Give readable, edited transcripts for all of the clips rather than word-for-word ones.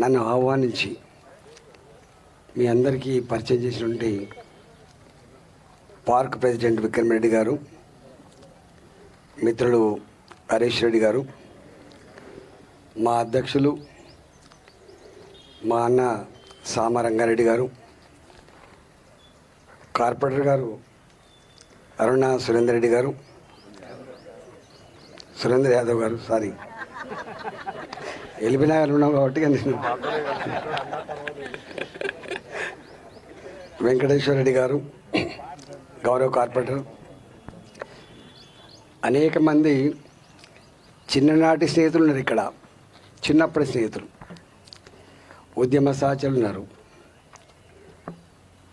నన్ను ఆహ్వానించి మీ అందరికీ పరిచయం చేసినటువంటి పార్క్ ప్రెసిడెంట్ విక్రమ్ రెడ్డి గారు, మిత్రులు హరీష్ రెడ్డి గారు, మా అధ్యక్షులు మా అన్న సామరంగారెడ్డి గారు, కార్పొరేటర్ గారు అరుణ సురేందర్ రెడ్డి గారు, సురేందర్ యాదవ్ గారు, సారీ ఎల్బీ నగర్ ఉన్నాం కాబట్టి నేను వెంకటేశ్వర రెడ్డి గారు, గౌరవ కార్పొరేటర్, అనేక మంది చిన్ననాటి స్నేహితులు ఉన్నారు. ఇక్కడ చిన్నప్పటి స్నేహితులు, ఉద్యమ సహచరులు ఉన్నారు.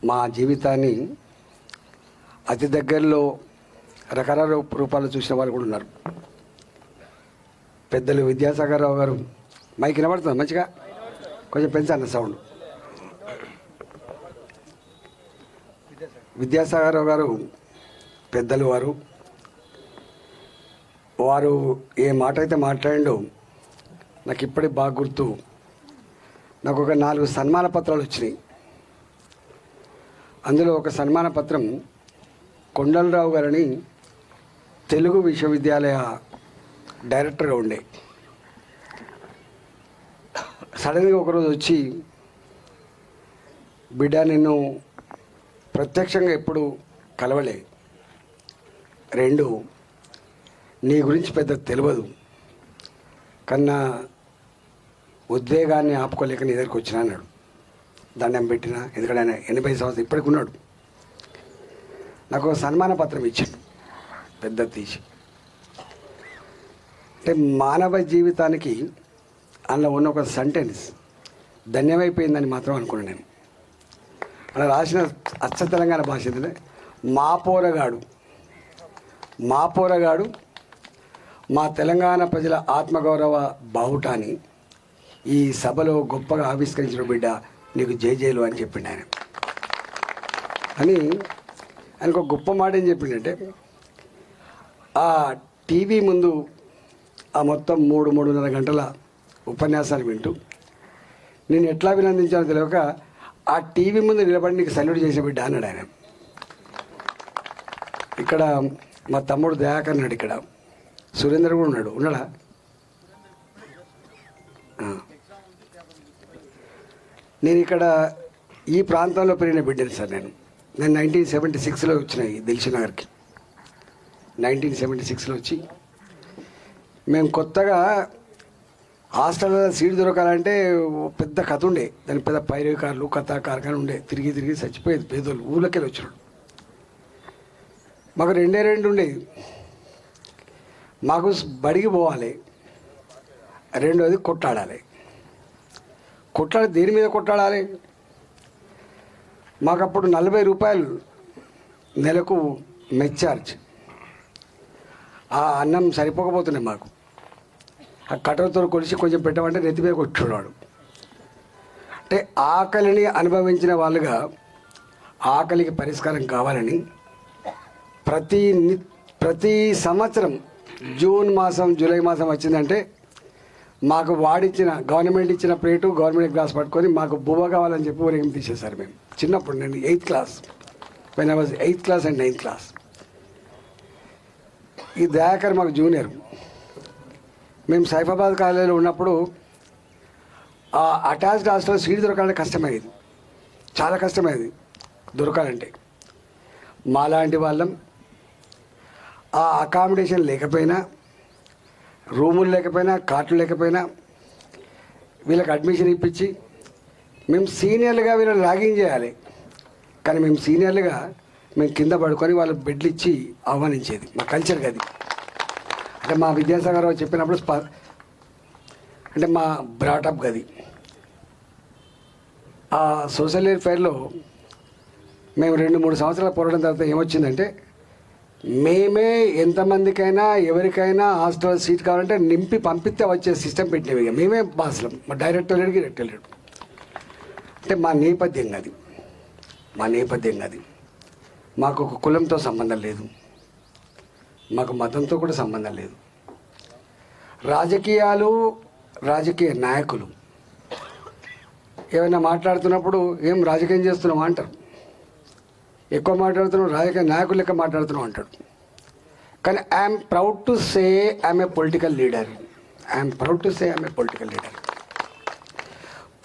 మా జీవితాన్ని అతి దగ్గరలో రకరకాల రూపాలు చూసిన వాళ్ళు కూడా ఉన్నారు. పెద్దలు విద్యాసాగర్ రావు గారు, మైక్ వినబడుతుంది మంచిగా, కొంచెం పెంచండి సౌండ్. విద్యాసాగర్ రావు గారు పెద్దలు, వారు ఏ మాట అయితే మాట్లాడిండో నాకు ఇప్పటికి బాగా గుర్తు. నాకు ఒక 4 సన్మాన పత్రాలు వచ్చినాయి. అందులో ఒక సన్మాన పత్రం కొండలరావు గారిని తెలుగు విశ్వవిద్యాలయ డైరెక్టర్గా ఉండే. సడన్గా ఒకరోజు వచ్చి, బిడ్డ నిన్ను ప్రత్యక్షంగా ఎప్పుడు కలవలే, 2 నీ గురించి పెద్ద తెలియదు, కన్నా ఉద్వేగాన్ని ఆపుకోలేక నీ దగ్గరికి వచ్చినా అన్నాడు. దండం పెట్టిన, ఎందుకంటే ఆయన 80 సంవత్సరాలు ఇప్పటికి ఉన్నాడు. నాకు ఒక సన్మాన పత్రం ఇచ్చాడు పెద్ద తీసి. అంటే మానవ జీవితానికి అందులో ఉన్న ఒక సెంటెన్స్ ధన్యమైపోయిందని మాత్రం అనుకున్నాను నేను. అలా రాసిన అచ్చ తెలంగాణ భాష ఏంటంటే, మా పోరగాడు మా తెలంగాణ ప్రజల ఆత్మగౌరవ బావుటాన్ని ఈ సభలో గొప్పగా ఆవిష్కరించిన బిడ్డ, నీకు జేజేలు అని చెప్పిండు ఆయన. అని ఆయనకు ఒక గొప్ప మాట ఏం చెప్పిండంటే, ఆ టీవీ ముందు ఆ మొత్తం 3-3.5 గంటల ఉపన్యాసాలు వింటూ నేను ఎట్లా అభినందించానో తెలియక ఆ టీవీ ముందు నిలబడి నీకు సల్యూట్ చేసే బిడ్డ అన్నాడు ఆయన. ఇక్కడ మా తమ్ముడు దయాకర్ ఉన్నాడు, ఇక్కడ సురేందర్ కూడా ఉన్నాడా? నేను ఇక్కడ ఈ ప్రాంతంలో పెరిగిన బిడ్డను సార్. నేను 1976లో వచ్చిన ఈ దిల్షునగర్కి. 1976లో వచ్చి మేము కొత్తగా హాస్టల్లో సీట్ దొరకాలంటే పెద్ద కథ ఉండే. దాని పెద్ద పైరవికారులు కథా కార్ఖాన ఉండే. తిరిగి చచ్చిపోయేది పేదోళ్ళు, ఊళ్ళకెళ్ళి వచ్చినాడు. మాకు 2 ఉండేది. మాకు బడికి పోవాలి, 2వది కొట్లాడాలి. దేని మీద కొట్లాడాలి? మాకు అప్పుడు 40 రూపాయలు నెలకు మెచ్చార్జ్. ఆ అన్నం సరిపోకపోతున్నాయి మాకు. ఆ కట్టెలతో కొలిసి కొంచెం పెట్టమంటే నెత్తి మీద కొట్టున్నాడు. అంటే ఆకలిని అనుభవించిన వాళ్ళుగా ఆకలికి పరిష్కారం కావాలని ప్రతి సంవత్సరం జూన్ మాసం జూలై మాసం వచ్చిందంటే మాకు గవర్నమెంట్ ఇచ్చిన ప్లేటు, గవర్నమెంట్ గ్లాస్ పట్టుకొని మాకు బువ్వ కావాలని చెప్పి ఊరేగింపు తీసేశారు. మేము చిన్నప్పుడు, నేను 8th class, when I was 8th class and 9th class. ఈ దయాకర్ మాకు జూనియర్. మేము సైఫాబాద్ కాలేజీలో ఉన్నప్పుడు ఆ అటాచ్డ్ హాస్టల్లో సీట్ దొరకాలంటే కష్టమయ్యేది, చాలా కష్టమయ్యేది దొరకాలంటే. మాలాంటి వాళ్ళం ఆ అకామిడేషన్ లేకపోయినా, రూములు లేకపోయినా, కార్ట్లు లేకపోయినా వీళ్ళకి అడ్మిషన్ ఇప్పించి మేము సీనియర్లుగా వీళ్ళని ర్యాగింగ్ చేయాలి. కానీ మేము సీనియర్లుగా మేము కింద పడుకొని వాళ్ళు బెడ్లు ఇచ్చి ఆహ్వానించేది. మా కల్చర్ గది. అంటే మా విద్యాసాగర్ రావు చెప్పినప్పుడు అంటే మా బ్రాటప్ గది. ఆ సోషల్ వెల్ఫేర్లో మేము 2-3 సంవత్సరాల పోరాటం తర్వాత ఏమొచ్చిందంటే, మేమే ఎంతమందికైనా ఎవరికైనా హాస్టల్ సీట్ కావాలంటే నింపి పంపిస్తే వచ్చే సిస్టమ్ పెట్టినవి. ఇక మేమే బాసులం, మా డైరెక్టర్ లేడు. అంటే మా నేపథ్యం అది. మాకు ఒక కులంతో సంబంధం లేదు, మాకు మతంతో కూడా సంబంధం లేదు. రాజకీయ నాయకులు ఏమైనా మాట్లాడుతున్నప్పుడు ఏం రాజకీయం చేస్తున్నావు అంటారు, ఎక్కువ మాట్లాడుతున్నావు రాజకీయ నాయకులు లెక్క మాట్లాడుతున్నావు అంటాడు. కానీ I'm proud to say I'm a political leader. I'm proud to say I'm a political leader.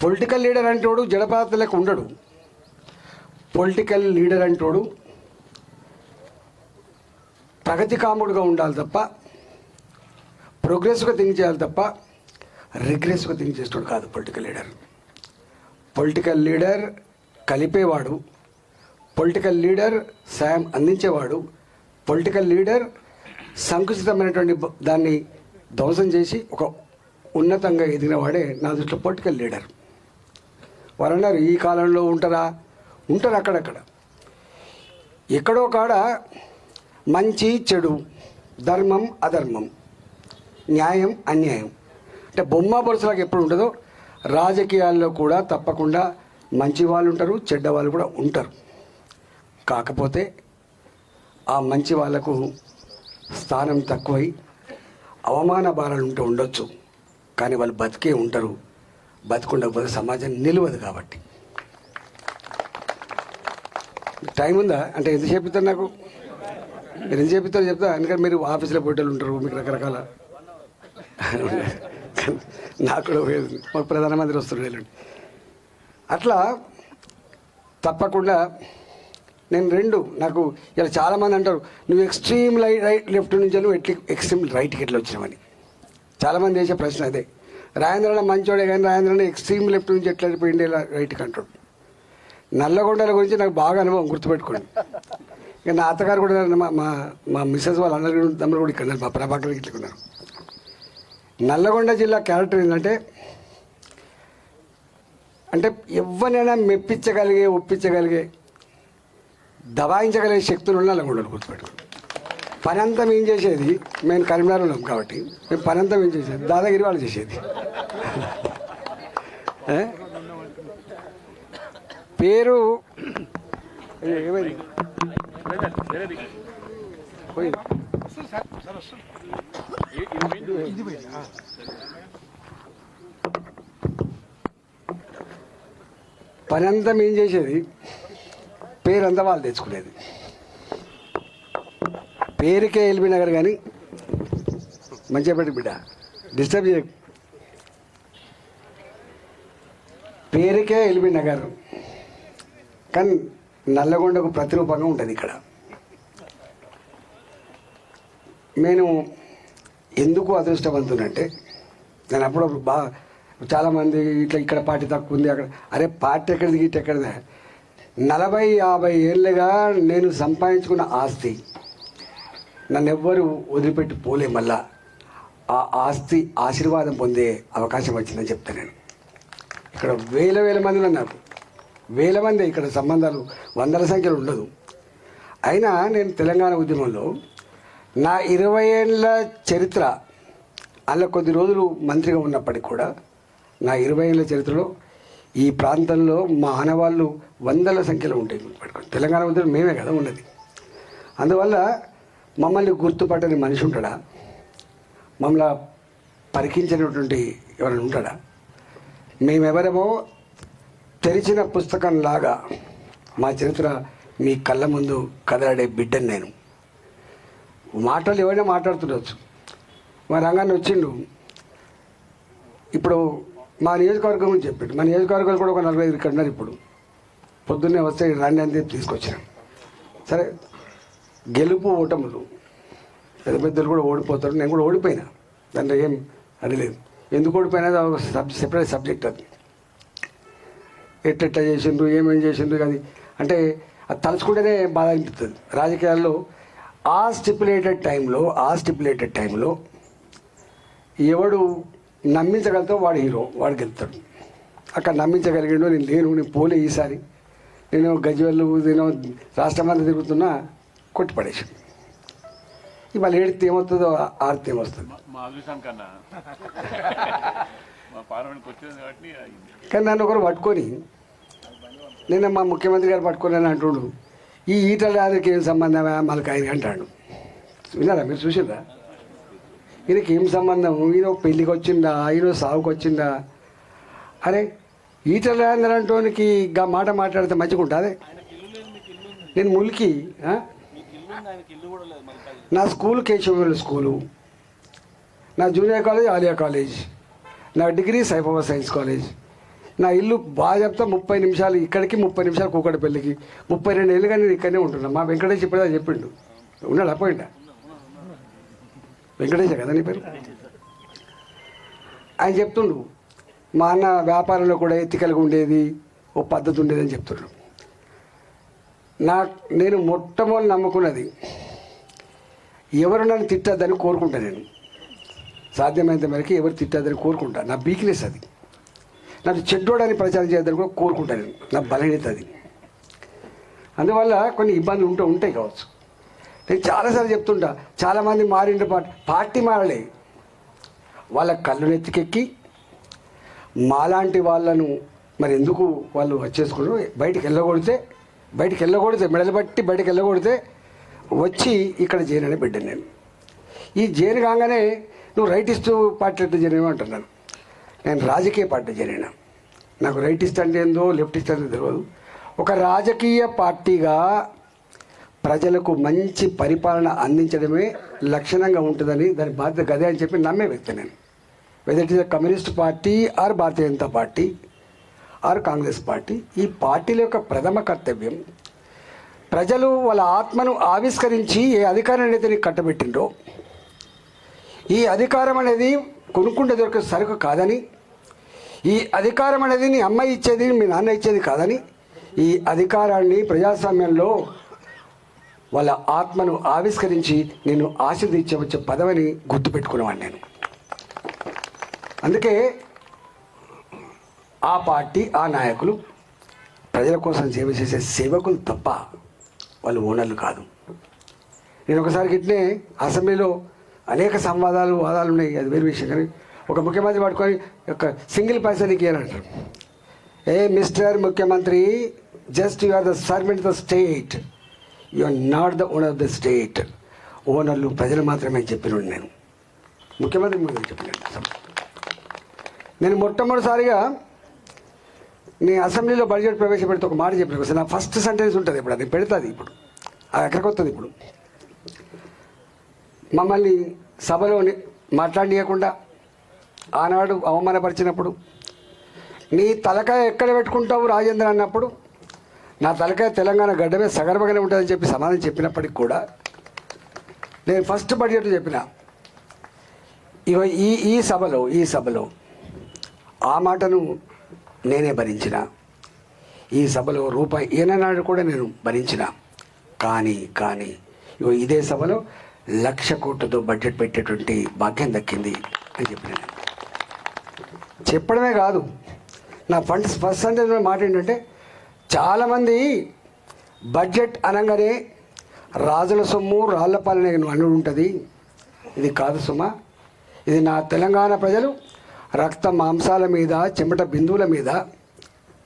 Political leader అంటోడు జడపాత లెక్క ఉండడు. పొలిటికల్ లీడర్ అంటోడు ప్రగతి కాముడుగా ఉండాలి తప్ప, ప్రోగ్రెస్గా థింక్ చేయాలి తప్ప రిగ్రెస్గా థింక్ చేస్తాడు కాదు పొలిటికల్ లీడర్. పొలిటికల్ లీడర్ కలిపేవాడు, పొలిటికల్ లీడర్ సాయం అందించేవాడు, పొలిటికల్ లీడర్ సంకుచితమైనటువంటి దాన్ని ధ్వంసం చేసి ఒక ఉన్నతంగా ఎదిగిన వాడే నా దృష్టిలో పొలిటికల్ లీడర్. వారు అన్నారు ఈ కాలంలో ఉంటారు అక్కడక్కడ, ఎక్కడో కాడ మంచి చెడు, ధర్మం అధర్మం, న్యాయం అన్యాయం అంటే బొమ్మ బొరుసలకు ఎప్పుడు ఉంటుందో రాజకీయాల్లో కూడా తప్పకుండా మంచి వాళ్ళు ఉంటారు, చెడ్డ వాళ్ళు కూడా ఉంటారు. కాకపోతే ఆ మంచి వాళ్లకు స్థానం తక్కువై అవమాన భారాలు ఉంటూ ఉండొచ్చు, కానీ వాళ్ళు బతికే ఉంటారు. బతికుండకపోతే సమాజం నిలవదు. కాబట్టి టైం ఉందా అంటే ఎంత చెప్తారు నాకు, మీరు ఎంత చెప్తారో చెప్తా. ఎందుకంటే మీరు ఆఫీసులో పోయేటోళ్ళు ఉంటారు, మీకు రకరకాల నాకు కూడా మాకు ప్రధానమంత్రి వస్తున్నాడు. అట్లా తప్పకుండా నేను నాకు ఇలా చాలామంది అంటారు నువ్వు ఎక్స్ట్రీమ్ రైట్ లెఫ్ట్ నుంచి నువ్వు ఎక్స్ట్రీమ్ రైట్కి ఎట్లా వచ్చినామని. చాలామంది వేసే ప్రశ్న అదే. రాజేంద్రన్న మంచోడే కానీ రాజేంద్రన్న ఎక్స్ట్రీమ్ లెఫ్ట్ నుంచి ఎట్లా పోయింది ఇలా రైట్కి అంటాడు. నల్లగొండల గురించి నాకు బాగా అనుభవం, గుర్తుపెట్టుకోండి. ఇక నా అత్తగారు కూడా మా మిస్సెస్ వాళ్ళు అందరూ తమ్ముడు కూడా ఇక్కడ మా ప్రభాకర్ ఇట్లా ఉన్నారు. నల్లగొండ జిల్లా క్యారెక్టర్ ఏంటంటే ఎవరినైనా మెప్పించగలిగే, ఒప్పించగలిగే, దబాయించగలిగే శక్తులు ఉన్న నల్లగొండలు గుర్తుపెట్టుకోండి. పని అంతా ఏం చేసేది, మేము కరీంనగర్ ఉన్నాం కాబట్టి మేము పని అంతా ఏం చేసేది దాదాగిరి వాళ్ళు చేసేది. పేరు ఏమైంది పని అంతా ఏం చేసేది, పేరంతా వాళ్ళు తెచ్చుకునేది. పేరుకే ఎల్బీ నగర్ కానీ మంచిగా పెట్టి బిడ్డ డిస్టర్బ్ చేయ, పేరుకే ఎల్బీ నగర్ కానీ నల్లగొండకు ప్రతిరూపంగా ఉంటుంది ఇక్కడ. నేను ఎందుకు అదృష్టవంతునంటే నేను అప్పుడప్పుడు చాలామంది ఇక్కడ పార్టీ తక్కువ ఉంది అక్కడ, అరే పార్టీ ఎక్కడిది గిట్ ఎక్కడిదా, 40-50 ఏళ్ళుగా నేను సంపాదించుకున్న ఆస్తి నన్ను ఎవ్వరు వదిలిపెట్టి పోలే. మళ్ళా ఆ ఆస్తి ఆశీర్వాదం పొందే అవకాశం వచ్చిందని చెప్తాను నేను. ఇక్కడ వేల మంది నాకు, వేల మంది ఇక్కడ సంబంధాలు వందల సంఖ్యలో ఉండదు. అయినా నేను తెలంగాణ ఉద్యమంలో నా 20 ఏళ్ళ చరిత్ర, అలా కొద్ది రోజులు మంత్రిగా ఉన్నప్పటికీ కూడా నా 20 ఏళ్ళ చరిత్రలో ఈ ప్రాంతంలో మా ఆనవాళ్ళు వందల సంఖ్యలో ఉంటాయి. తెలంగాణ ఉద్యమం మేమే కదా ఉన్నది. అందువల్ల మమ్మల్ని గుర్తుపట్టని మనిషి ఉంటాడా, మమ్మల్ని పరికించినటువంటి ఎవరైనా ఉంటాడా? మేమెవరేమో తెరిచిన పుస్తకంలాగా మా చరిత్ర మీ కళ్ళ ముందు కదలాడే బిడ్డని నేను. మాటలు ఎవరైనా మాట్లాడుతుండొచ్చు. మా రంగాన్ని వచ్చిండు, ఇప్పుడు మా నియోజకవర్గం గురించి చెప్పాడు. మా నియోజకవర్గాలు కూడా ఒక 45 ఇక్కడ ఉన్నారు. ఇప్పుడు పొద్దున్నే వస్తే రండి అని తీసుకొచ్చాను. సరే, గెలుపు ఓటములు, పెద్ద పెద్దలు కూడా ఓడిపోతారు, నేను కూడా ఓడిపోయినా, దాంట్లో ఏం అది లేదు. ఎందుకు ఓడిపోయినా ఒక సెపరేట్ సబ్జెక్ట్. అది ఎట్లా చేసిండ్రు, ఏమేం చేసిండ్రు, అది అంటే అది తలుచుకుంటేనే బాధ అనిపిస్తుంది. రాజకీయాల్లో ఆ స్టిపులేటెడ్ టైంలో ఎవడు నమ్మించగలుగుతావు వాడు హీరో, వాడు గెలుతాడు. అక్కడ నమ్మించగలిగాడు నేను పోలే. ఈసారి నేను గజ్వేళ్ళు నేను రాష్ట్రమంతా తిరుగుతున్నా, కొట్టిపడేసాను. ఇవాళ ఏడితే ఏమవుతుందో ఆడితే ఏమొస్తుంది. కానీ నన్ను ఒకరు పట్టుకొని, నిన్న మా ముఖ్యమంత్రి గారు పట్టుకొని అని అంటుడు, ఈ ఈటల రాజుకి ఏం సంబంధమా మనకు ఆయన అంటాడు. విన్నారా మీరు, చూసిందా? ఈయనకి ఏం సంబంధం, ఈయన పెళ్ళికి వచ్చిందా, ఈయన సాగుకి వచ్చిందా? అరే ఈటల రాజేందర్ అంటోనికి గా మాట మాట్లాడితే మంచిగా ఉంటుంది. నేను ములికి నా స్కూల్ కేశవవేలు స్కూలు, నా జూనియర్ కాలేజ్ ఆలియా కాలేజ్, నా డిగ్రీ సైఫాబాద్ సైన్స్ కాలేజ్. నా ఇల్లు బాగా చెప్తా 30 నిమిషాలు ఇక్కడికి, 30 నిమిషాలు కూకట్పల్లికి. 32 ఏళ్ళుగా నేను ఇక్కడనే ఉంటున్నా. మా వెంకటేష్ ఇప్పుడే చెప్పిండు, ఉన్నాడు అపోయిందా? వెంకటేషే కదా నీ పేరు? ఆయన చెప్తుండు మా అన్న వ్యాపారంలో కూడా ఎత్తికలుగా ఉండేది, ఓ పద్ధతి ఉండేది అని చెప్తుండ్రు. నేను మొట్టమొదటి నమ్ముకున్నది ఎవరు నన్ను తిట్టద్దని కోరుకుంటా. నేను సాధ్యమైనంత మేరకు ఎవరు తిట్టద్దని కోరుకుంటా. నా వీక్నెస్ అది. నాకు చెడ్డోడని ప్రచారం చేయద్దని కూడా కోరుకుంటాను. నేను నా బలహీనత అది. అందువల్ల కొన్ని ఇబ్బందులు ఉంటాయి కావచ్చు. నేను చాలాసార్లు చెప్తుంటా, చాలామంది మారిండు, పార్టీ మారలే, వాళ్ళ కళ్ళు నెత్తికెక్కి మాలాంటి వాళ్ళను మరి ఎందుకు వాళ్ళు వచ్చేసుకున్నారు, బయటికి వెళ్ళకూడితే మెడలు బట్టి బయటికి వెళ్ళకూడితే వచ్చి ఇక్కడ జైన్ బిడ్డను నేను. ఈ జైన్ కాగానే నువ్వు రైటిస్టు పార్టీ ఎట్లా జరిగినా అంటున్నాను. నేను రాజకీయ పార్టీ జరిగినా. నాకు రైటిస్ట్ అంటే ఏందో లెఫ్టిస్ట్ అంటే తెలియదు. ఒక రాజకీయ పార్టీగా ప్రజలకు మంచి పరిపాలన అందించడమే లక్షణంగా ఉంటుందని, దాని బాధ్యత గదే అని చెప్పి నమ్మే వ్యక్తి నేను. Whether it is communist party or Bharatiya Janata party or Congress party, ఈ పార్టీల యొక్క ప్రథమ కర్తవ్యం ప్రజలు వాళ్ళ ఆత్మను ఆవిష్కరించి ఏ అధికారాన్ని అయితే నీకు కట్టబెట్టిండ్రో, ఈ అధికారం అనేది కొనుక్కుంటే దొరికే సరుకు కాదని, ఈ అధికారం అనేది నీ అమ్మాయి ఇచ్చేది, మీ నాన్న ఇచ్చేది కాదని, ఈ అధికారాన్ని ప్రజాస్వామ్యంలో వాళ్ళ ఆత్మను ఆవిష్కరించి నేను ఆశీర్దించవచ్చే పదవిని గుర్తుపెట్టుకునేవాడిని నేను. అందుకే ఆ పార్టీ, ఆ నాయకులు ప్రజల కోసం సేవ చేసే సేవకులు తప్ప వాళ్ళు ఓనర్లు కాదు. నేను ఒకసారి గిట్నే అసెంబ్లీలో అనేక వాదాలు ఉన్నాయి, అది వేరే విషయం. కానీ ఒక ముఖ్యమంత్రి పట్టుకొని ఒక సింగిల్ పైసా నీకు అంటారు. ఏ మిస్టర్ ముఖ్యమంత్రి, just you are the servant of the state, you are not the owner of the state. ఓనర్లు ప్రజలు మాత్రమే చెప్పినాడు. నేను ముఖ్యమంత్రి ముందు చెప్పినాను. నేను మొట్టమొదటిసారిగా నేను అసెంబ్లీలో బడ్జెట్ ప్రవేశపెడితే ఒక మాట చెప్పిన, నా ఫస్ట్ సెంటెన్స్ ఉంటుంది, ఇప్పుడు అది పెడుతుంది, ఇప్పుడు అది ఎక్కడికి వస్తుంది. ఇప్పుడు మమ్మల్ని సభలో మాట్లాడనీయకుండా ఆనాడు అవమానపరిచినప్పుడు, నీ తలకాయ ఎక్కడ పెట్టుకుంటావు రాజేంద్ర అన్నప్పుడు, నా తలకాయ తెలంగాణ గడ్డమే సగర్భగానే ఉంటుందని చెప్పి సమాధానం చెప్పినప్పటికి కూడా నేను ఫస్ట్ బడ్జెట్ చెప్పిన, ఈ సభలో ఆ మాటను నేనే భరించిన. ఈ సభలో రూపాయి ఏనాడు కూడా నేను భరించిన. కానీ ఇదే సభలో 1,00,000 కోట్లతో బడ్జెట్ పెట్టేటువంటి భాగ్యం దక్కింది అని చెప్పిన. చెప్పడమే కాదు, నా ఫస్ట్ సెంటెన్స్ మాట ఏంటంటే, చాలామంది బడ్జెట్ అనగానే రాజుల సొమ్ము రాళ్లపాలనే అన్నుడు ఉంటుంది. ఇది కాదు సుమా, ఇది నా తెలంగాణ ప్రజలు రక్త మాంసాల మీద, చెమట బిందువుల మీద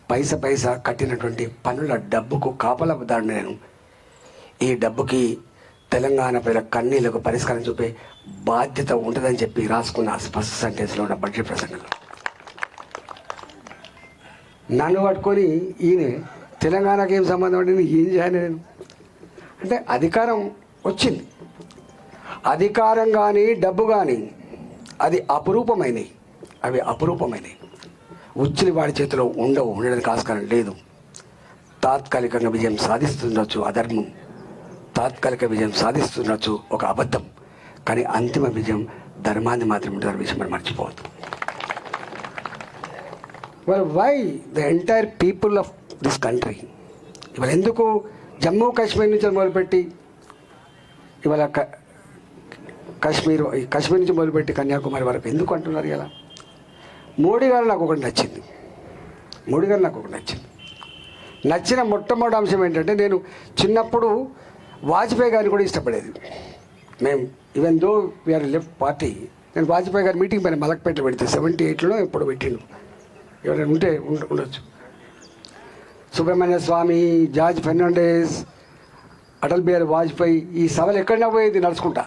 పైసా కట్టినటువంటి పన్నుల డబ్బుకు కాపలాదారుని నేను. ఈ డబ్బుకి తెలంగాణ ప్రజల కన్నీళ్లకు పరిష్కారం చూపే బాధ్యత ఉంటుందని చెప్పి రాసుకున్న ఫస్ట్ సెంటెన్స్లో ఉన్న బడ్జెట్ ప్రసంగంలో. నన్ను పట్టుకొని ఈయన తెలంగాణకి ఏం సంబంధం అంటే ఏం చేయాలి నేను అంటే, అధికారం వచ్చింది. అధికారం కానీ డబ్బు కానీ అది అపురూపమైనవి, అవి అపురూపమైనవి. ఉచ్చిలి వాడి చేతిలో ఉండడానికి ఆస్కారం లేదు. తాత్కాలికంగా విజయం సాధిస్తుండొచ్చు అధర్మం, తాత్కాలిక విజయం సాధిస్తుండొచ్చు ఒక అబద్ధం, కానీ అంతిమ విజయం ధర్మాన్ని మాత్రమే ఉంటుంది. విషయం మనం మర్చిపోవద్దు. well why the entire people of this country, ఇవాళ ఎందుకు జమ్మూ కాశ్మీర్ నుంచి మొదలుపెట్టి ఇవాళ కాశ్మీర్ నుంచి మొదలుపెట్టి కన్యాకుమారి వరకు ఎందుకు అంటున్నారు? ఇలా మోడీ గారు నాకు ఒకటి నచ్చింది. నచ్చిన మొట్టమొదటి అంశం ఏంటంటే, నేను చిన్నప్పుడు వాజ్పేయి గారిని కూడా ఇష్టపడేది. మేము even though we're left party, నేను వాజ్పేయి గారి మీటింగ్ పైన మలక్పేటలో పెడితే 78లో ఎప్పుడు పెట్టిండు, ఎవరైనా ఉంటే ఉండొచ్చు. సుబ్రహ్మణ్య స్వామి, జార్జ్ ఫెర్నాండెస్, అటల్ బిహారీ వాజ్పేయి, ఈ సభలు ఎక్కడైనా పోయేది నడుచుకుంటా.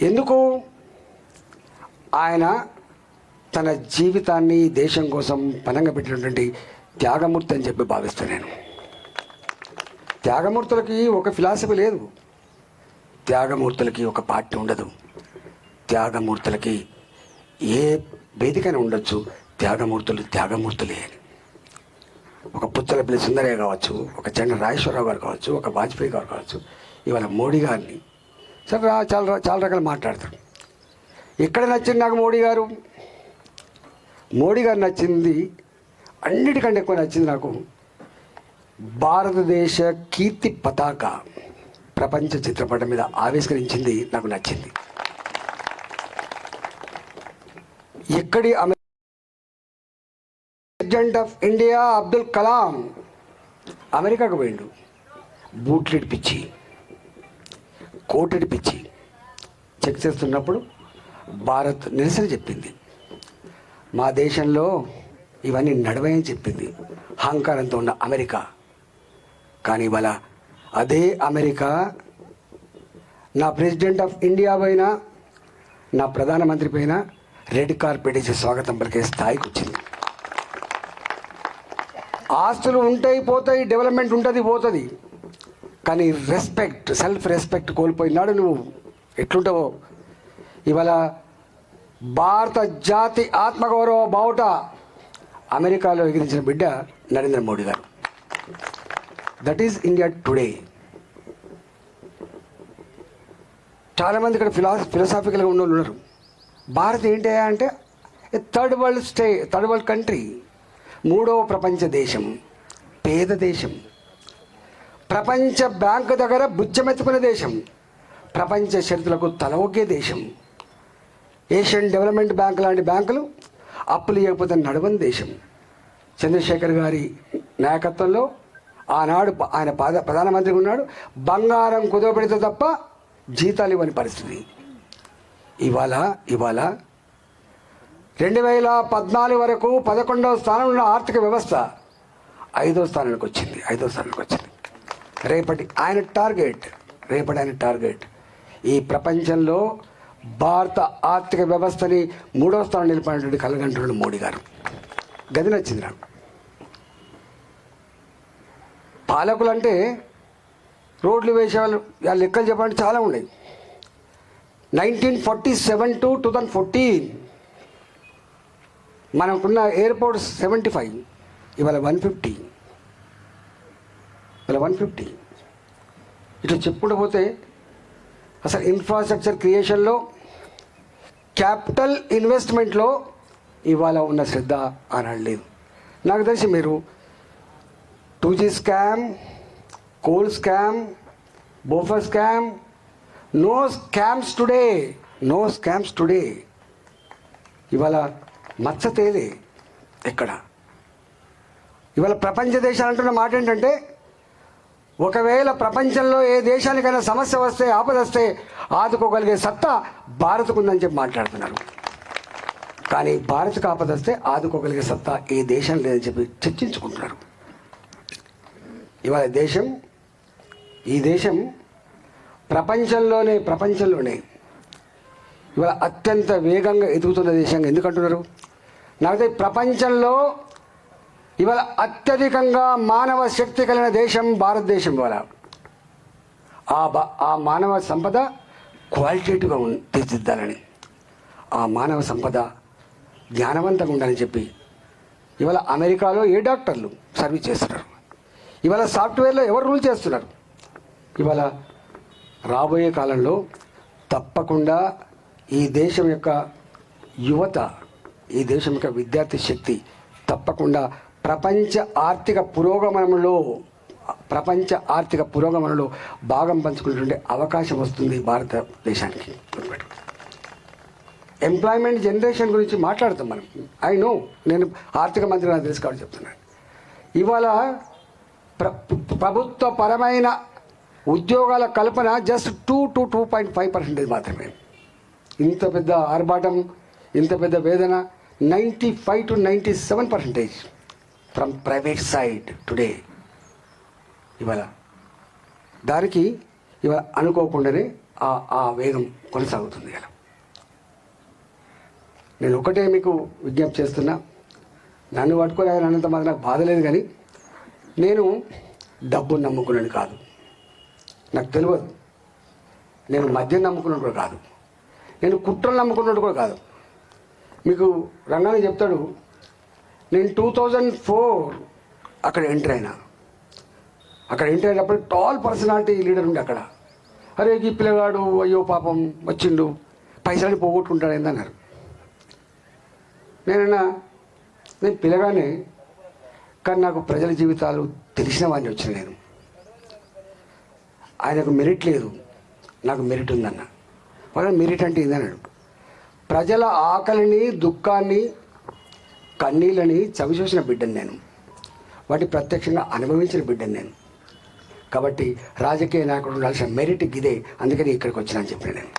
ఎందుకు? ఆయన తన జీవితాన్ని దేశం కోసం పనంగా పెట్టినటువంటి త్యాగమూర్తి అని చెప్పి భావిస్తాను నేను. త్యాగమూర్తులకి ఒక ఫిలాసఫీ లేదు, త్యాగమూర్తులకి ఒక పార్టీ ఉండదు, త్యాగమూర్తులకి ఏ వేదికైనా ఉండొచ్చు, త్యాగమూర్తులే అని. ఒక పుచ్చలపల్లి సుందరయ్య కావచ్చు, ఒక చెండ రాజేశ్వరరావు గారు కావచ్చు, ఒక వాజ్పేయి గారు కావచ్చు, ఇవాళ మోడీ గారిని సరే చాలా రకాలు మాట్లాడతారు. ఎక్కడ నచ్చింది నాకు మోడీ గారు నచ్చింది, అన్నిటికంటే ఎక్కువ నచ్చింది నాకు భారతదేశ కీర్తి పతాక ప్రపంచ చిత్రపటం మీద ఆవిష్కరించింది నాకు నచ్చింది. ఎక్కడి president of India Abdul Kalam అమెరికాకు పోయిండు, బూట్లెట్ పిచ్చి, కోటెడ్ పిచ్చి చెక్ చేస్తున్నప్పుడు భారత్ నిరసన చెప్పింది. మా దేశంలో ఇవన్నీ నడవని చెప్పింది అహంకారంతో ఉన్న అమెరికా. కానీ ఇవాళ అదే అమెరికా నా ప్రెసిడెంట్ ఆఫ్ ఇండియా పైన, నా ప్రధానమంత్రి పైన రెడ్ కార్పెట్ వేసి స్వాగతం పలికే స్థాయికి వచ్చింది. ఆస్తులు ఉంటాయి పోతాయి, డెవలప్మెంట్ ఉంటుంది పోతుంది, కానీ రెస్పెక్ట్, సెల్ఫ్ రెస్పెక్ట్ కోల్పోయినాడు నువ్వు. ఎట్లుంటావో ఇవాళ భారత జాతి ఆత్మగౌరవ బావుట అమెరికాలో ఎగిరించిన బిడ్డ నరేంద్ర మోడీ గారు. That is India today. చాలామంది ఇక్కడ ఫిలాసాఫికల్గా ఉన్న వాళ్ళు ఉన్నారు. భారత్ ఏంటి అంటే థర్డ్ వరల్డ్ కంట్రీ, మూడవ ప్రపంచ దేశం, పేద దేశం, ప్రపంచ బ్యాంకు దగ్గర బుచ్చమెత్తుకునే దేశం, ప్రపంచ శక్తులకు తల ఒగ్గే దేశం, ఏషియన్ డెవలప్మెంట్ బ్యాంక్ లాంటి బ్యాంకులు అప్పులు ఇవ్వకపోతే నడవని దేశం. చంద్రశేఖర్ గారి నాయకత్వంలో ఆనాడు ఆయన ప్రధానమంత్రిగా ఉన్నాడు, బంగారం కుదవపెడితే తప్ప జీతాలు ఇవ్వని పరిస్థితి. ఇవాళ 2014 వరకు 11వ స్థానంలో ఉన్న ఆర్థిక వ్యవస్థ 5వ స్థానానికి వచ్చింది. రేపటి ఆయన టార్గెట్ ఈ ప్రపంచంలో భారత ఆర్థిక వ్యవస్థని 3వ స్థానం నిలిపినటువంటి కలగంటున్నాడు మోడీ గారు. గది నచ్చింది నాకు. పాలకులు అంటే రోడ్లు వేసేవాళ్ళు, వాళ్ళ లెక్కలు చెప్పాలంటే చాలా ఉన్నాయి. 1947 to 2014 మనకున్న ఎయిర్పోర్ట్స్ 75, ఇవాళ 150. ఇట్లా చెప్పుకుంటూ పోతే అసలు ఇన్ఫ్రాస్ట్రక్చర్ క్రియేషన్లో, క్యాపిటల్ ఇన్వెస్ట్మెంట్లో ఇవాళ ఉన్న శ్రద్ధ ఆనాడు లేదు. నాకు తెలిసి మీరు 2G scam, coal scam, Bofors scam, no scams today ఇవాళ మచ్చ తేలే ఎక్కడ. ఇవాళ ప్రపంచ దేశాలు అంటున్న మాట ఏంటంటే, ఒకవేళ ప్రపంచంలో ఏ దేశానికైనా సమస్య వస్తే, ఆపద వస్తే ఆదుకోగలిగే సత్తా భారత్కు ఉందని చెప్పి మాట్లాడుతున్నారు. కానీ భారత్కు ఆపద వస్తే ఆదుకోగలిగే సత్తా ఏ దేశం లేదని చెప్పి చర్చించుకుంటున్నారు. ఇవాళ ఈ దేశం ప్రపంచంలోనే ఇవాళ అత్యంత వేగంగా ఎదుగుతున్న దేశంగా ఎందుకంటున్నారు? నాకైతే ప్రపంచంలో ఇవాళ అత్యధికంగా మానవ శక్తి కలిగిన దేశం భారతదేశం. ఇవాళ ఆ మానవ సంపద క్వాలిటేటివ్గా తీర్చిదిద్దాలని, ఆ మానవ సంపద జ్ఞానవంతంగా ఉండాలని చెప్పి ఇవాళ అమెరికాలో ఏ డాక్టర్లు సర్వీస్ చేస్తున్నారు, ఇవాళ సాఫ్ట్వేర్లో ఎవరు రూల్ చేస్తున్నారు. ఇవాళ రాబోయే కాలంలో తప్పకుండా ఈ దేశం యొక్క యువత, ఈ దేశం యొక్క విద్యార్థి శక్తి తప్పకుండా ప్రపంచ ఆర్థిక పురోగమనంలో భాగం పంచుకునేటువంటి అవకాశం వస్తుంది భారతదేశానికి. ఎంప్లాయ్మెంట్ జనరేషన్ గురించి మాట్లాడుతాం మనం. నేను ఆర్థిక మంత్రి నాకు తెలుసు కాబట్టి చెప్తున్నాను. ఇవాళ ప్రభుత్వ పరమైన ఉద్యోగాల కల్పన జస్ట్ 2 to 2.5% మాత్రమే. ఇంత పెద్ద ఆర్భాటం, ఇంత పెద్ద వేదన 95 to 97% from private side today. ఇవాళ దానికి ఇవాళ అనుకోకుండానే ఆ వేగం కొనసాగుతుంది. ఇలా నేను ఒకటే మీకు విజ్ఞప్తి చేస్తున్నా, నన్ను పట్టుకొని ఆయన అన్నంత మాత్రం నాకు బాధ లేదు, కానీ నేను డబ్బును నమ్ముకున్నాను కాదు, నాకు తెలియదు. నేను మద్యం నమ్ముకున్నట్టు కూడా కాదు, నేను కుట్రలు నమ్ముకున్నట్టు కూడా కాదు. మీకు రంగానే చెప్తాడు, నేను 2004 అక్కడ ఎంటర్ అయినా. అక్కడ ఎంటర్ అయినప్పుడు టాల్ పర్సనాలిటీ లీడర్ ఉండే అక్కడ. అరే ఈ పిల్లగాడు అయ్యో పాపం వచ్చిండు, పైసలు పోగొట్టుకుంటాడు ఏందన్నారు. నేను పిల్లగానే, కానీ నాకు ప్రజల జీవితాలు తెలిసిన వాడిని వచ్చిన నేను. ఆయనకు మెరిట్ లేదు, నాకు మెరిట్ ఉందన్న. వాళ్ళ మెరిట్ అంటే ఏందన్నాడు, ప్రజల ఆకలిని, దుఃఖాన్ని, కన్నీళ్ళని చవిచూసిన బిడ్డను నేను, వాటి ప్రత్యక్షంగా అనుభవించిన బిడ్డను నేను. కాబట్టి రాజకీయ నాయకుడు ఉండాల్సిన మెరిట్ ఇదే, అందుకని ఇక్కడికి వచ్చినా అని చెప్పిన నేను.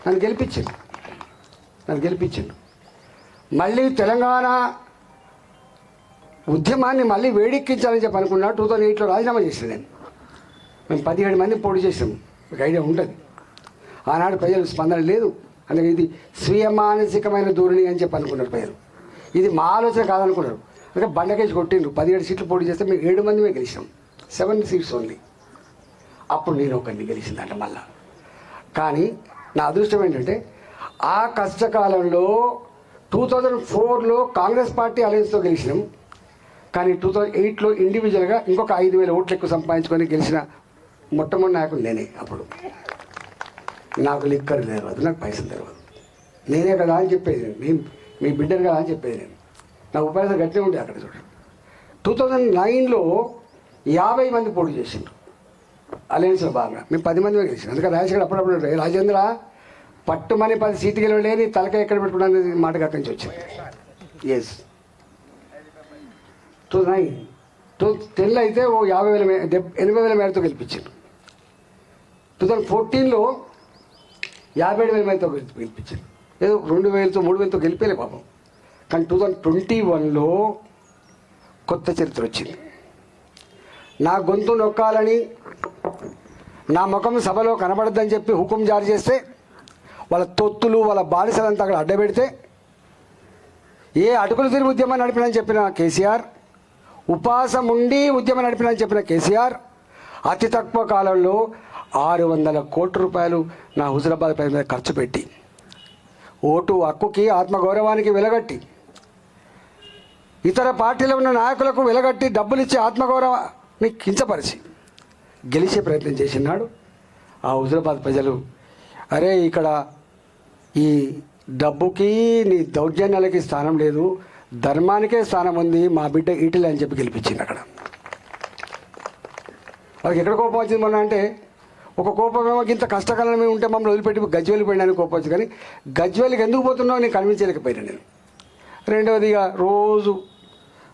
నన్ను గెలిపించిండు. మళ్ళీ తెలంగాణ ఉద్యమాన్ని మళ్ళీ వేడెక్కించాలని చెప్పి అనుకున్నా. 2008లో రాజీనామా చేసాను నేను. మేము 17 మంది పోటీ చేసాము, మీకు ఐడియా ఉంటుంది. ఆనాడు ప్రజలు స్పందన లేదు, అందుకే ఇది స్వీయ మానసికమైన ధోరణి అని చెప్పి అనుకున్నారు ప్రజలు. ఇది మా ఆలోచన కాదనుకున్నారు. అందుకే బండకేసి కొట్టిండ్రు. 17 సీట్లు పోటీ చేస్తే మేము 7 మందిమే గెలిచాం, 7 సీట్స్ ఓన్లీ. అప్పుడు నేను ఒకరిని గెలిచిందంట మళ్ళా. కానీ నా అదృష్టం ఏంటంటే ఆ కష్టకాలంలో 2004లో కాంగ్రెస్ పార్టీ అలయన్స్తో గెలిచినాం. కానీ 2008లో ఇండివిజువల్గా ఇంకొక 5,000 ఓట్లు ఎక్కువ సంపాదించుకొని గెలిచిన మొట్టమొదటి నాయకుడు నేనే. అప్పుడు నాకు లిక్కర్ తెలియదు, నాకు పైసలు తెలియదు, నేనే కదా అని చెప్పేది నేను, మీ బిడ్డను కదా అని చెప్పేది నేను. నాకు ఉపయోగం గట్టిగా ఉండే అక్కడ చూడండి. 2009లో 50 మంది పోటీ చేసిండ్రు అలయన్స్లో భాగంగా. మేము 10 మందిమే గెలిచాం. అందుకని రాజశేఖర్ అప్పుడప్పుడు రాజేంద్ర పట్టుమని 10 సీట్లు గెలవలేని తలకాయ ఎక్కడ పెట్టుకున్నాను మాటకి అక్కడి నుంచి వచ్చింది. ఎస్ 2009 అయితే ఓ 80,000 మేరతో గెలిపించారు. 2014లో 57,000 మేరతో గెలిపించారు. ఏదో 2,000తో 3,000తో గెలిపేలే పాపం. కానీ 2021లో కొత్త చరిత్ర వచ్చింది. నా గొంతు నొక్కాలని, నా ముఖం సభలో కనబడద్దని చెప్పి హుకుం జారీ చేస్తే, వాళ్ళ తొత్తులు వాళ్ళ బానిసలంతా అక్కడ అడ్డబెడితే, ఏ అటుకులు తిరిగి ఉద్యమం నడిపినని చెప్పిన కేసీఆర్, ఉపవాసం ఉండి ఉద్యమం నడిపినని చెప్పిన కేసీఆర్ అతి తక్కువ కాలంలో 600 కోట్ల రూపాయలు నా హుజురాబాద్ పై మీద ఖర్చు పెట్టి, ఓటు హక్కుకి, ఆత్మగౌరవానికి వెలగట్టి, ఇతర పార్టీలో ఉన్న నాయకులకు వెలగట్టి, డబ్బులు ఇచ్చి ఆత్మగౌరవాన్ని కించపరిచి గెలిచే ప్రయత్నం చేసినాడు. ఆ హుజురాబాద్ ప్రజలు అరే ఇక్కడ ఈ డబ్బుకి నీ దౌర్జన్యాలకి స్థానం లేదు, ధర్మానికే స్థానం ఉంది, మా బిడ్డ ఈటలే అని చెప్పి గెలిపించింది. అక్కడ వాళ్ళకి ఎక్కడ కోపం వచ్చింది మొన్న అంటే, ఒక కోపమేమో ఇంత కష్టకాలం మేము ఉంటే మమ్మల్ని వదిలిపెట్టి గజ్వేల్ పోయినానికి కోపం వచ్చింది. కానీ గజ్వేల్కి ఎందుకు పోతున్నావు నేను కనిపించలేకపోయినా నేను. రెండవదిగా రోజు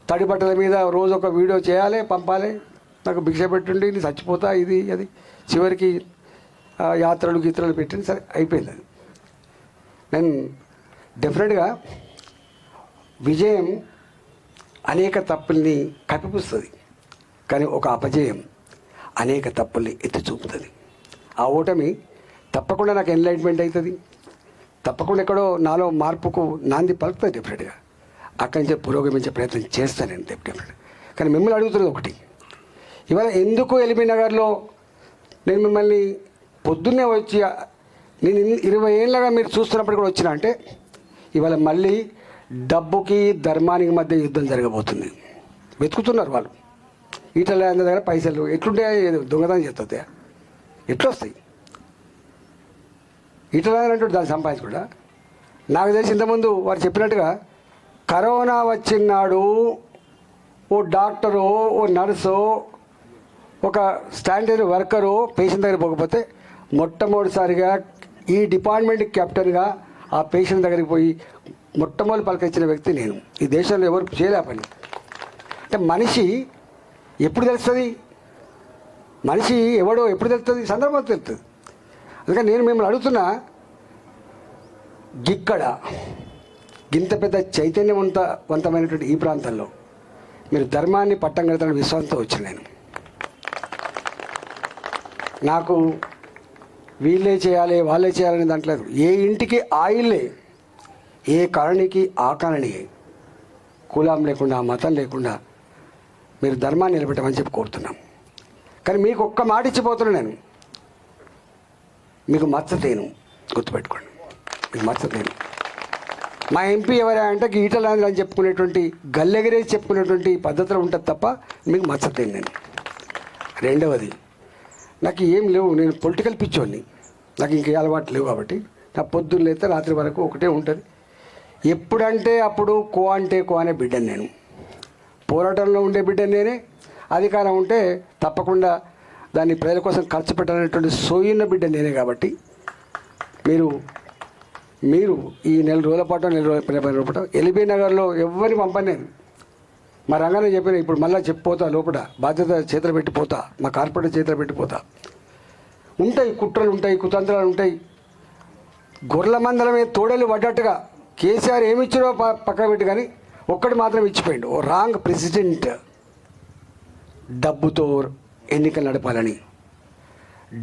తడి బట్టల మీద రోజు ఒక వీడియో చేయాలి, పంపాలి, నాకు భిక్ష పెట్టుండి నేను చచ్చిపోతా, ఇది అది, చివరికి యాత్రలు గీత్రలు పెట్టింది. సరే అయిపోయింది అది. నేను డెఫినెట్గా విజయం అనేక తప్పుల్ని కప్పిపుస్తుంది, కానీ ఒక అపజయం అనేక తప్పుల్ని ఎత్తి చూపుతుంది. ఆ ఓటమి తప్పకుండా నాకు ఎన్లైట్మెంట్ అవుతుంది, తప్పకుండా ఎక్కడో నాలో మార్పుకు నాంది పలుకుతుంది డెఫినెట్గా. అక్కడి నుంచి పురోగమించే ప్రయత్నం చేస్తాను నేను డెఫినెట్గా. కానీ మిమ్మల్ని అడుగుతున్నది ఒకటి, ఇవాళ ఎందుకు ఎల్బీ నగర్లో నేను మిమ్మల్ని పొద్దున్నే వచ్చి, నేను 20 ఏళ్ళగా మీరు చూస్తున్నప్పుడు కూడా వచ్చినా అంటే, ఇవాళ మళ్ళీ డబ్బుకి ధర్మానికి మధ్య యుద్ధం జరగబోతుంది. వెతుకుతున్నారు వాళ్ళు. ఈటల దగ్గర పైసలు ఎట్లుంటే దొంగతనం చేస్తుంది, ఎట్లా వస్తాయి? ఈటల అంటే దాన్ని సంపాదించుకుంటా. నాకు తెలిసి ఇంతకుముందు వారు చెప్పినట్టుగా కరోనా వచ్చినాడు ఓ డాక్టరో, ఓ నర్సో, ఒక స్టాండర్డ్ వర్కరు పేషెంట్ దగ్గర పోకపోతే మొట్టమొదటిసారిగా ఈ డిపార్ట్మెంట్ కెప్టెన్గా ఆ పేషెంట్ దగ్గరికి పోయి మొట్టమొదటి పలకరించిన వ్యక్తి నేను. ఈ దేశంలో ఎవరు చేయలే పని. అంటే మనిషి ఎప్పుడు తెలుస్తుంది, మనిషి ఎవడో ఎప్పుడు తెలుస్తుంది, సందర్భంతో తెలుస్తుంది. అందుకని నేను మిమ్మల్ని అడుగుతున్నా, ఇక్కడ ఇంత పెద్ద చైతన్యవంతమైనటువంటి ఈ ప్రాంతంలో మీరు ధర్మాన్ని పట్టం కడతారని విశ్వాసంతో వచ్చాను నేను. నాకు వీళ్ళే చేయాలి వాళ్ళే చేయాలని దాంట్లో ఏ ఇంటికి ఆ ఇల్లే ఏ కాలనీకి ఆ కాలనీ కులం లేకుండా మతం లేకుండా మీరు ధర్మాన్ని నిలబెట్టమని చెప్పి కోరుతున్నాం. కానీ మీకు ఒక్క మాట ఇచ్చిపోతున్నా, నేను మీకు మచ్చతేను, గుర్తుపెట్టుకోండి, మీకు మచ్చతేను. మా ఎంపీ ఎవరా అంటే ఈటలాంధ్ర అని చెప్పుకునేటువంటి గల్లెగిరేసి చెప్పుకునేటువంటి పద్ధతిలో ఉంటుంది తప్ప మీకు మచ్చతేను నేను. రెండవది, నాకు ఏం లేవు, నేను పొలిటికల్ పిచ్చోడిని, నాకు ఇంకే అలవాటు లేవు. కాబట్టి నా పొద్దున్న లేస్తే రాత్రి వరకు ఒకటే ఉంటుంది. ఎప్పుడంటే అప్పుడు కో అంటే కో అనే బిడ్డను నేను, పోరాటంలో ఉండే బిడ్డను నేనే, అధికారం ఉంటే తప్పకుండా దాన్ని ప్రజల కోసం ఖర్చు పెట్టాలనేటువంటి సోయున్న బిడ్డ నేనే. కాబట్టి మీరు ఈ నెల రోజుల పాటు 10 రోజుల పాటు ఎల్బీ నగర్లో ఎవరిని పంపను నేను. మా రంగానే చెప్పిన, ఇప్పుడు మళ్ళీ చెప్పిపోతా, లోపల బాధ్యత చేతులు పెట్టిపోతా, మా కార్పొరేట్ చేతులు పెట్టిపోతా. ఉంటాయి కుట్రలు, ఉంటాయి కుతంత్రాలు ఉంటాయి. గొర్రెల మందలమే తోడలు పడ్డట్టుగా కేసీఆర్ ఏమిచ్చారో పక్కన పెట్టి, కానీ ఒక్కటి మాత్రం ఇచ్చిపోయిండు, ఓ రాంగ్ ప్రెసిడెంట్. డబ్బుతో ఎన్నికలు నడపాలని,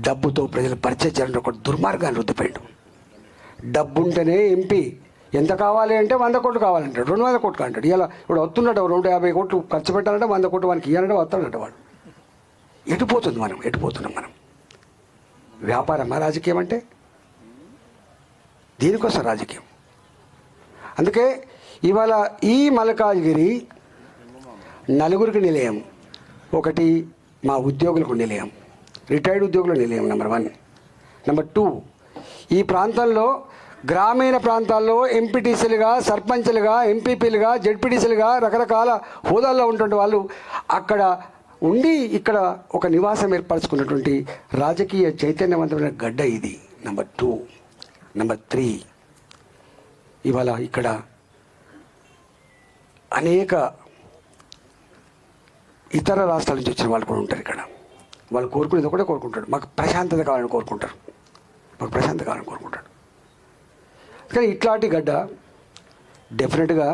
డబ్బుతో ప్రజలు పరిచయం చేయాలని ఒక దుర్మార్గాన్ని రుద్దిపోయిండు. డబ్బుంటేనే ఎంపీ, ఎంత కావాలి అంటే 100 కోట్లు కావాలంటాడు, 200 కోట్లు అంటాడు. ఇలా ఇప్పుడు వస్తున్నట్టు 250 కోట్లు ఖర్చు పెట్టాలంటే 100 కోట్లు వానికి ఇవ్వాలంటే వస్తాడంట వాడు. ఎటుపోతున్నాం మనం? వ్యాపారమా రాజకీయం అంటే? దీనికోసం రాజకీయం. అందుకే ఇవాళ ఈ మల్కాజ్గిరి నలుగురికి నిలయం. ఒకటి మా ఉద్యోగులకు నిలయం, రిటైర్డ్ ఉద్యోగుల నిలయం నెంబర్ 1. నెంబర్ 2, ఈ ప్రాంతంలో గ్రామీణ ప్రాంతాల్లో ఎంపీటీసీలుగా, సర్పంచ్లుగా, ఎంపీపీలుగా, జెడ్పీటీసీలుగా రకరకాల హోదాల్లో ఉన్నటువంటి వాళ్ళు అక్కడ ఉండి ఇక్కడ ఒక నివాసం ఏర్పరచుకున్నటువంటి రాజకీయ చైతన్యవంతమైన గడ్డ ఇది. నెంబర్ 2. నెంబర్ 3, ఇవాళ ఇక్కడ అనేక ఇతర రాష్ట్రాల నుంచి వచ్చిన వాళ్ళు కూడా ఉంటారు. ఇక్కడ వాళ్ళు కోరుకునేది ఒకటే కోరుకుంటాడు, మాకు ప్రశాంతత కావాలని కోరుకుంటారు, కానీ ఇట్లాంటి గడ్డ డెఫినెట్గా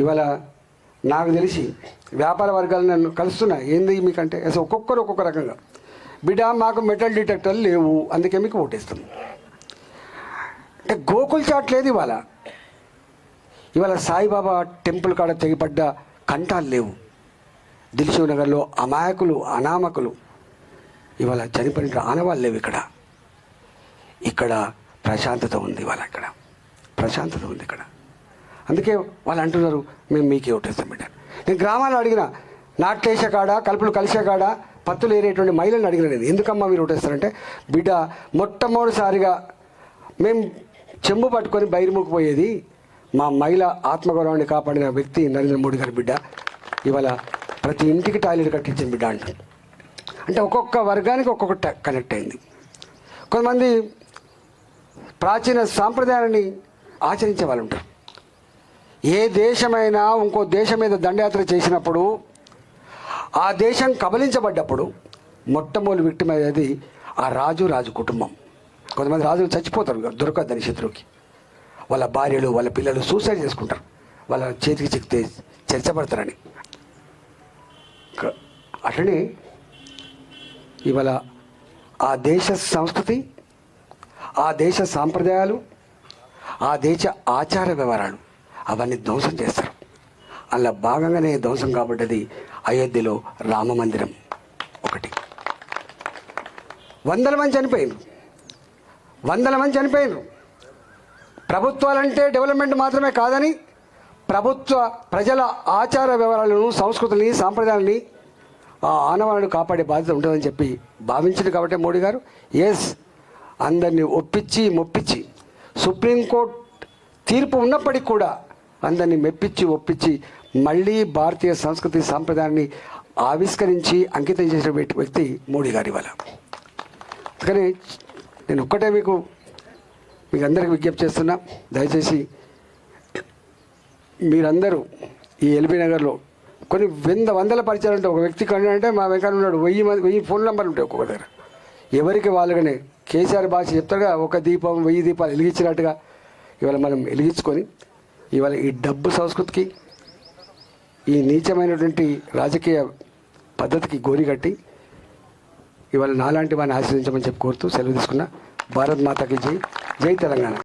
ఇవాళ నాకు తెలిసి వ్యాపార వర్గాలు నన్ను కలుస్తున్నా. ఏంది మీకంటే అసలు ఒక్కొక్కరు ఒక్కొక్క రకంగా, బిడ్డ మాకు మెటల్ డిటెక్టర్లు లేవు అందుకే మీకు ఓటేస్తాం అంటే గోకుల్ చాట్ లేదు. ఇవాళ సాయిబాబా టెంపుల్ కాడ తెగిపడ్డ కంటాలు లేవు. దిల్షుక్ నగర్లో అమాయకులు, అనామకులు ఇవాళ చనిపోయిన ఆనవాళ్ళు లేవు. ఇక్కడ ప్రశాంతత ఉంది. ఇక్కడ ప్రశాంతత ఉంది. అందుకే వాళ్ళు అంటున్నారు మేము మీకే ఓటేస్తాం బిడ్డ. నేను గ్రామాల్లో అడిగిన, నాట్లేసే కాడ, కలుపులు కలిసే కాడ పత్తులు ఏరేటువంటి మహిళలను అడిగిన, నేను ఎందుకమ్మా మీరు ఓటేస్తారంటే, బిడ్డ మొట్టమొదటిసారిగా మేము చెంబు పట్టుకొని బయలుముకుపోయేది మా మహిళ ఆత్మగౌరవాన్ని కాపాడిన వ్యక్తి నరేంద్ర మోడీ గారి బిడ్డ. ఇవాళ ప్రతి ఇంటికి టాయిలెట్ కట్టించిన బిడ్డ అంటారు. అంటే ఒక్కొక్క వర్గానికి ఒక్కొక్క కనెక్ట్ అయింది. కొంతమంది ప్రాచీన సాంప్రదాయాన్ని ఆచరించే వాళ్ళు ఉంటారు. ఏ దేశమైనా ఇంకో దేశం మీద దండయాత్ర చేసినప్పుడు, ఆ దేశం కబలించబడ్డప్పుడు మొట్టమొదటి విక్టిమ్ అయ్యేది ఆ రాజు కుటుంబం. కొంతమంది రాజులు చచ్చిపోతారు దొరకద్దని శత్రువుకి. వాళ్ళ భార్యలు, వాళ్ళ పిల్లలు సూసైడ్ చేసుకుంటారు, వాళ్ళ చేతికి చిక్కితే చర్చపడతారని. అట్లనే ఇవాళ ఆ దేశ సంస్కృతి, ఆ దేశ సాంప్రదాయాలు, ఆ దేశ ఆచార వ్యవహారాలు అవన్నీ ధ్వంసం చేస్తారు. అలా భాగంగానే ధ్వంసం కాబడ్డది అయోధ్యలో రామ మందిరం ఒకటి. 100 మంది చనిపోయినారు. ప్రభుత్వాలంటే డెవలప్మెంట్ మాత్రమే కాదని, ప్రజల ఆచార వ్యవహారాలను, సంస్కృతిని, సాంప్రదాయాలని, ఆ ఆనవాళ్ళను కాపాడే బాధ్యత ఉంటుందని చెప్పి భావించింది. కాబట్టి మోడీ గారు అందరినీ మొప్పించి సుప్రీంకోర్టు తీర్పు ఉన్నప్పటికీ కూడా అందరినీ ఒప్పించి మళ్ళీ భారతీయ సంస్కృతి సాంప్రదాయాన్ని ఆవిష్కరించి అంకితం చేసిన వ్యక్తి మోడీ గారు ఇవాళ. కానీ నేను ఒక్కటే మీకు అందరికీ విజ్ఞప్తి చేస్తున్నా, దయచేసి మీరందరూ ఈ ఎల్బీ నగర్లో కొన్ని వందల పరిచయాలు ఉంటాయి. ఒక వ్యక్తి అంటే మా వెంకన్న ఉన్నాడు, 1000 ఫోన్ నెంబర్లు ఉంటాయి ఒక్కొక్క దగ్గర. ఎవరికి వాళ్ళగానే కేసీఆర్ భాష చెప్తారుగా, ఒక దీపం 1000 దీపాలు వెలిగించినట్టుగా ఇవాళ మనం వెలిగించుకొని ఇవాళ ఈ డబ్బు సంస్కృతికి, ఈ నీచమైనటువంటి రాజకీయ పద్ధతికి గోరిగట్టి ఇవాళ నాలాంటి వారిని ఆశ్రయించమని చెప్పి కోరుతూ సెలవు తీసుకున్నా. భారత్ మాతాకి జై. జై తెలంగాణ.